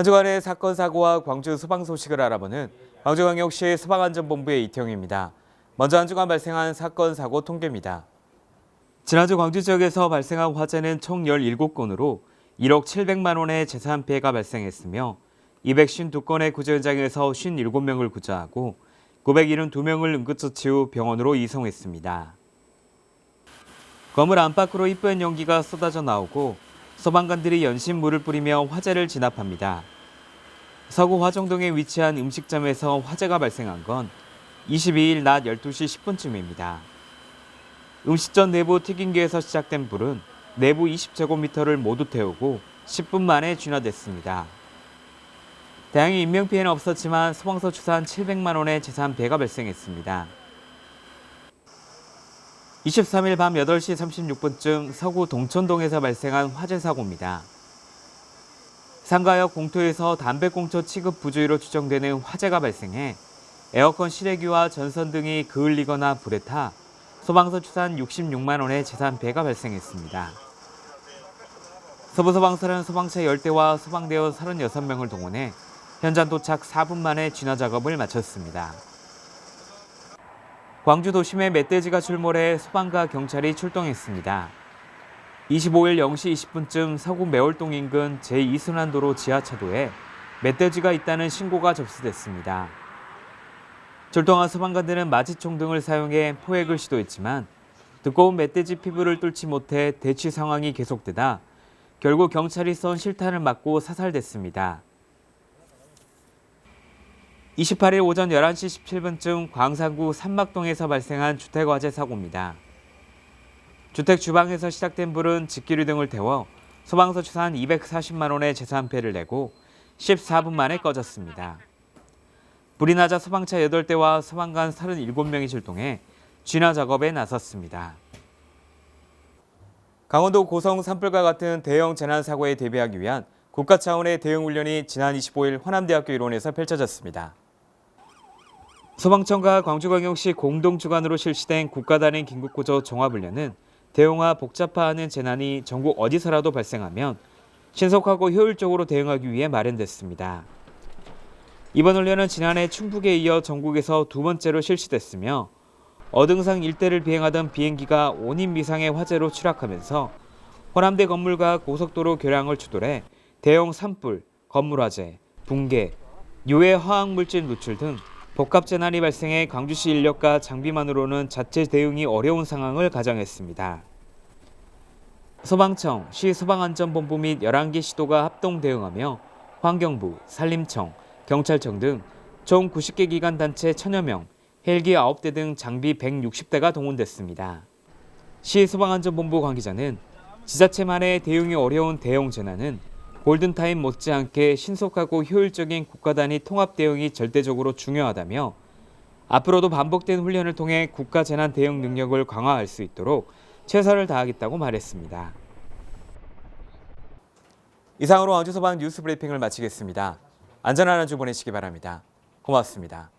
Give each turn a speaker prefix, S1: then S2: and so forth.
S1: 한 주간의 사건, 사고와 광주 소방 소식을 알아보는 광주광역시 소방안전본부의 이태용입니다. 먼저 한 주간 발생한 사건, 사고 통계입니다. 지난주 광주 지역에서 발생한 화재는 총 17건으로 1억 700만 원의 재산 피해가 발생했으며 252건의 구조 현장에서 57명을 구조하고 972명을 응급처치 후 병원으로 이송했습니다. 건물 안팎으로 이쁜 연기가 쏟아져 나오고 소방관들이 연신 물을 뿌리며 화재를 진압합니다. 서구 화정동에 위치한 음식점에서 화재가 발생한 건 22일 낮 12시 10분쯤입니다. 음식점 내부 튀김기에서 시작된 불은 내부 20제곱미터를 모두 태우고 10분 만에 진화됐습니다. 다행히 인명피해는 없었지만 소방서 추산 700만 원의 재산 피해가 발생했습니다. 23일 밤 8시 36분쯤 서구 동천동에서 발생한 화재 사고입니다. 상가역 공터에서 담배꽁초 취급 부주의로 추정되는 화재가 발생해 에어컨 실외기와 전선 등이 그을리거나 불에 타 소방서 추산 66만 원의 재산 피해가 발생했습니다. 서부소방서는 소방차 10대와 소방대원 36명을 동원해 현장 도착 4분 만에 진화 작업을 마쳤습니다. 광주 도심에 멧돼지가 출몰해 소방과 경찰이 출동했습니다. 25일 0시 20분쯤 서구 매월동 인근 제2순환도로 지하차도에 멧돼지가 있다는 신고가 접수됐습니다. 출동한 소방관들은 마취총 등을 사용해 포획을 시도했지만 두꺼운 멧돼지 피부를 뚫지 못해 대치 상황이 계속되다 결국 경찰이 쏜 실탄을 맞고 사살됐습니다. 28일 오전 11시 17분쯤 광산구 삼막동에서 발생한 주택화재 사고입니다. 주택 주방에서 시작된 불은 집기류 등을 태워 소방서 추산 240만 원의 재산 피해를 내고 14분 만에 꺼졌습니다. 불이 나자 소방차 8대와 소방관 37명이 출동해 진화 작업에 나섰습니다. 강원도 고성 산불과 같은 대형 재난 사고에 대비하기 위한 국가 차원의 대응 훈련이 지난 25일 화남대학교 일원에서 펼쳐졌습니다. 소방청과 광주광역시 공동 주관으로 실시된 국가단위 긴급구조 종합훈련은 대형화 복잡화하는 재난이 전국 어디서라도 발생하면 신속하고 효율적으로 대응하기 위해 마련됐습니다. 이번 훈련은 지난해 충북에 이어 전국에서 두 번째로 실시됐으며 어등상 일대를 비행하던 비행기가 5인 미상의 화재로 추락하면서 호남대 건물과 고속도로 교량을 추돌해 대형 산불, 건물 화재, 붕괴, 유해 화학물질 누출 등 복합 재난이 발생해 광주시 인력과 장비만으로는 자체 대응이 어려운 상황을 가정했습니다. 소방청, 시소방안전본부 및 11개 시도가 합동 대응하며 환경부, 산림청, 경찰청 등 총 90개 기관 단체 1000여 명, 헬기 9대 등 장비 160대가 동원됐습니다. 시소방안전본부 관계자는 지자체만의 대응이 어려운 대형 재난은 골든타임 못지않게 신속하고 효율적인 국가 단위 통합 대응이 절대적으로 중요하다며 앞으로도 반복된 훈련을 통해 국가 재난 대응 능력을 강화할 수 있도록 최선을 다하겠다고 말했습니다. 이상으로 광주소방 뉴스 브리핑을 마치겠습니다. 안전한 한 주 보내시기 바랍니다. 고맙습니다.